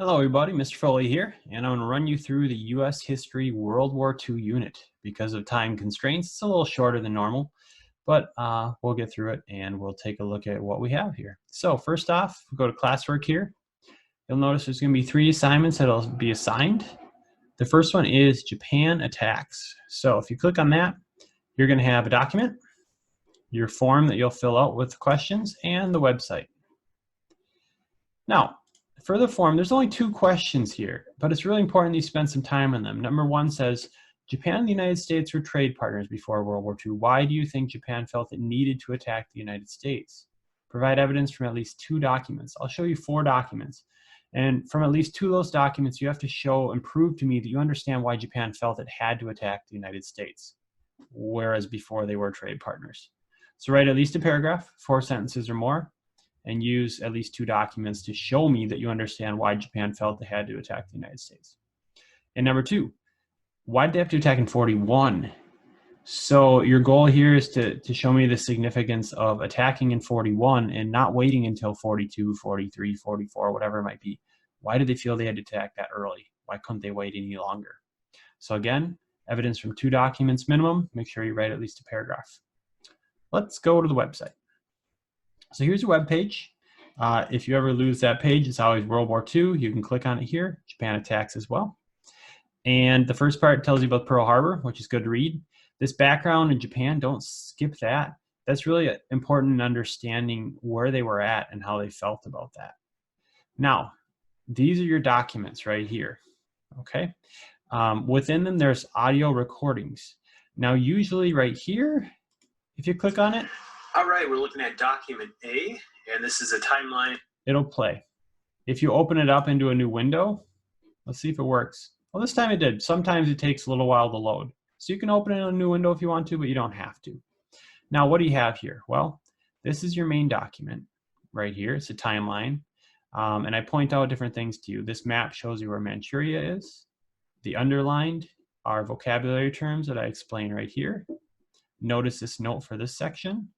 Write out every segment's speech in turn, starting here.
Hello everybody, Mr. Foley here, and I'm going to run you through the U.S. History World War II unit. Because of time constraints, it's a little shorter than normal, but we'll get through it and we'll take a look at what we have here. So first off, we'll go to classwork here. You'll notice there's going to be 3 assignments that'll be assigned. The first one is Japan attacks. So if you click on that, you're going to have a document, your form that you'll fill out with the questions, and the website. Now, for the form, there's only 2 questions here, but it's really important that you spend some time on them. Number 1 says, Japan and the United States were trade partners before World War II. Why do you think Japan felt it needed to attack the United States? Provide evidence from at least 2 documents. I'll show you 4 documents. And from at least 2 of those documents, you have to show and prove to me that you understand why Japan felt it had to attack the United States, whereas before they were trade partners. So write at least a paragraph, 4 sentences or more, and use at least 2 documents to show me that you understand why Japan felt they had to attack the United States. And number 2, why did they have to attack in 41? So your goal here is to show me the significance of attacking in 41 and not waiting until 42, 43, 44, whatever it might be. Why did they feel they had to attack that early? Why couldn't they wait any longer? So again, evidence from 2 documents minimum. Make sure you write at least a paragraph. Let's go to the website. So here's your web page. If you ever lose that page, it's always World War II. You can click on it here. Japan attacks as well. And the first part tells you about Pearl Harbor, which is good to read. This background in Japan, don't skip that. That's really important in understanding where they were at and how they felt about that. Now, these are your documents right here, okay? Within them, there's audio recordings. Now, usually right here, if you click on it, all right, we're looking at document A, and this is a timeline. It'll play. If you open it up into a new window, let's see if it works. Well, this time it did. Sometimes it takes a little while to load. So you can open it in a new window if you want to, but you don't have to. Now, what do you have here? Well, this is your main document right here. It's a timeline. And I point out different things to you. This map shows you where Manchuria is. The underlined are vocabulary terms that I explain right here. Notice this note for this section.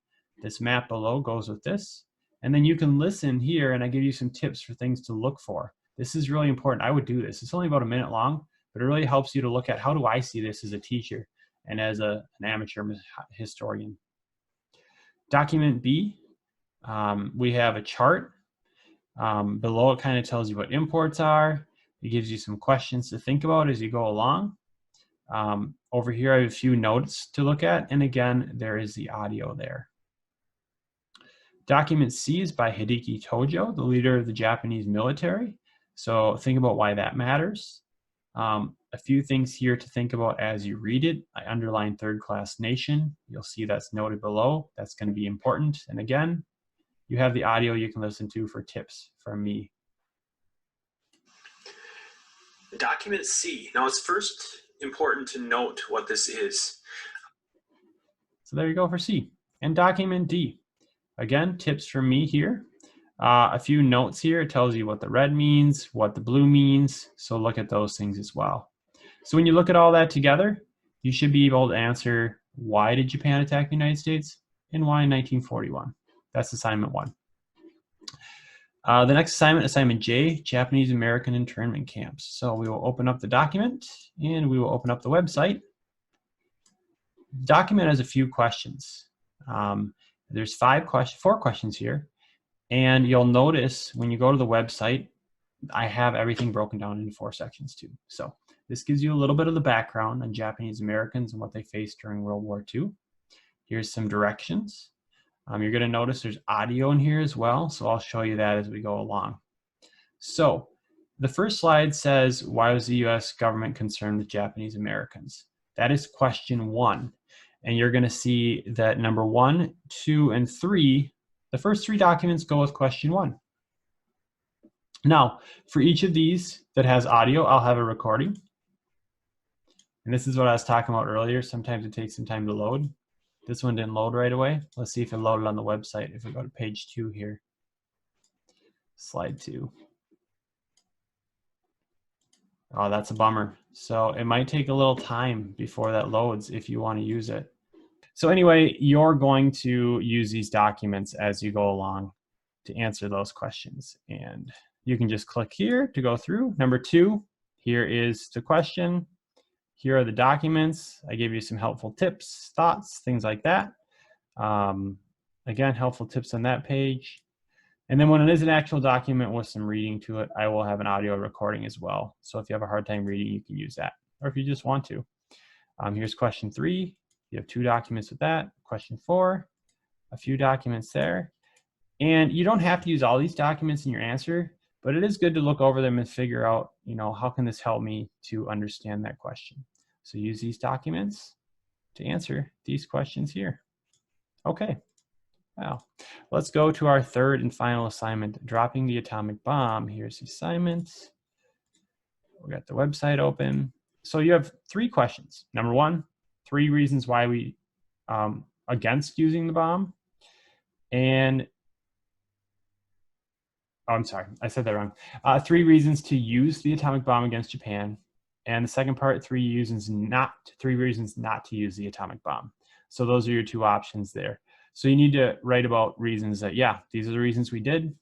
This map below goes with this. And then you can listen here and I give you some tips for things to look for. This is really important. I would do this. It's only about a minute long, but it really helps you to look at how do I see this as a teacher and as an amateur historian. Document B, we have a chart. Below it kind of tells you what imports are. It gives you some questions to think about as you go along. Over here I have a few notes to look at, and again, there is the audio there. Document C is by Hideki Tojo, the leader of the Japanese military. So think about why that matters. A few things here to think about as you read it. I underline third-class nation. You'll see that's noted below. That's going to be important. And again, you have the audio you can listen to for tips from me. Document C. Now it's first important to note what this is. So there you go for C. And document D. Again, tips from me here. A few notes here. It tells you what the red means, what the blue means. So look at those things as well. So when you look at all that together, you should be able to answer why did Japan attack the United States and why in 1941. That's assignment 1. The next assignment, assignment J, Japanese American internment camps. So we will open up the document and we will open up the website. The document has a few questions. There's 4 questions here. And you'll notice when you go to the website, I have everything broken down into 4 sections too. So this gives you a little bit of the background on Japanese Americans and what they faced during World War II. Here's some directions. You're going to notice there's audio in here as well, so I'll show you that as we go along. So the first slide says, why was the U.S. government concerned with Japanese Americans? That is question 1. And you're going to see that number 1, 2, and 3, the first 3 documents go with question 1. Now, for each of these that has audio, I'll have a recording. And this is what I was talking about earlier. Sometimes it takes some time to load. This one didn't load right away. Let's see if it loaded on the website. If we go to page 2 here, slide 2. Oh, that's a bummer. So it might take a little time before that loads if you want to use it. So anyway, you're going to use these documents as you go along to answer those questions. And You can just click here to go through. Number 2, here is the question. Here are the documents. I gave you some helpful tips, thoughts, things like that. Again, helpful tips on that page. And then when it is an actual document with some reading to it, I will have an audio recording as well. So if you have a hard time reading, you can use that. Or if you just want to. Here's question 3. You have 2 documents with that. Question 4, a few documents there. And you don't have to use all these documents in your answer, but it is good to look over them and figure out, how can this help me to understand that question? So use these documents to answer these questions here. Okay. Wow. Let's go to our third and final assignment, dropping the atomic bomb. Here's the assignment. We got the website open. So you have 3 questions. Number 1, 3 reasons why we against using the bomb. And I'm sorry, I said that wrong. 3 reasons to use the atomic bomb against Japan. And the second part, 3 reasons not to use the atomic bomb. So those are your 2 options there. So you need to write about reasons that, yeah, these are the reasons we did.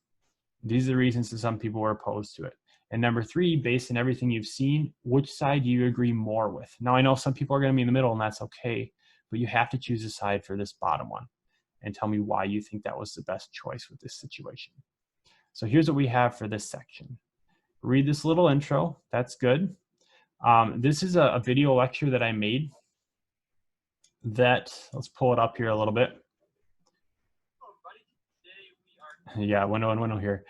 These are the reasons that some people were opposed to it. And number 3, based on everything you've seen, which side do you agree more with? Now, I know some people are going to be in the middle, and that's okay, but you have to choose a side for this bottom one and tell me why you think that was the best choice with this situation. So here's what we have for this section. Read this little intro. That's good. This is a video lecture that I made that, let's pull it up here a little bit. Yeah, window here.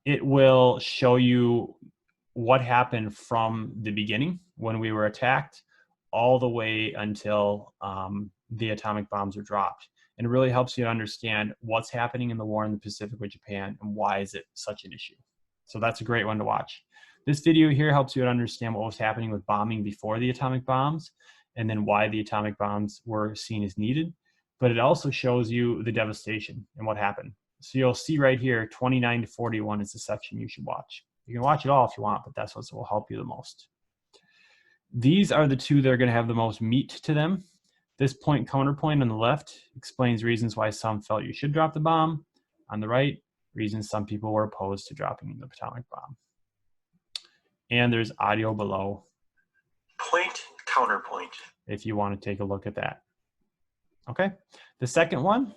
It will show you what happened from the beginning when we were attacked all the way until the atomic bombs were dropped. And it really helps you to understand what's happening in the war in the Pacific with Japan and why is it such an issue. So that's a great one to watch. This video here helps you to understand what was happening with bombing before the atomic bombs and then why the atomic bombs were seen as needed. But it also shows you the devastation and what happened. So you'll see right here, 29 to 41 is the section you should watch. You can watch it all if you want, but that's what will help you the most. These are the 2 that are going to have the most meat to them. This point counterpoint on the left explains reasons why some felt you should drop the bomb. On the right, reasons some people were opposed to dropping the atomic bomb. And there's audio below. Point, counterpoint. If you want to take a look at that. Okay. The second one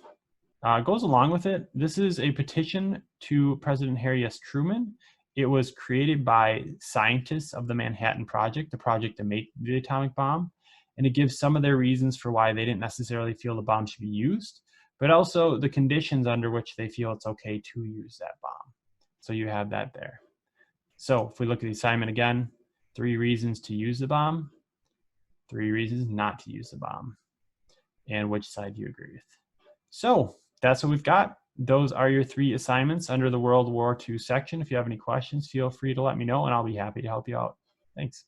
goes along with it. This is a petition to President Harry S. Truman. It was created by scientists of the Manhattan Project, the project to make the atomic bomb. And it gives some of their reasons for why they didn't necessarily feel the bomb should be used, but also the conditions under which they feel it's okay to use that bomb. So you have that there. So if we look at the assignment again, 3 reasons to use the bomb, 3 reasons not to use the bomb, and which side do you agree with. So that's what we've got. Those are your 3 assignments under the World War II section. If you have any questions, feel free to let me know, and I'll be happy to help you out. Thanks.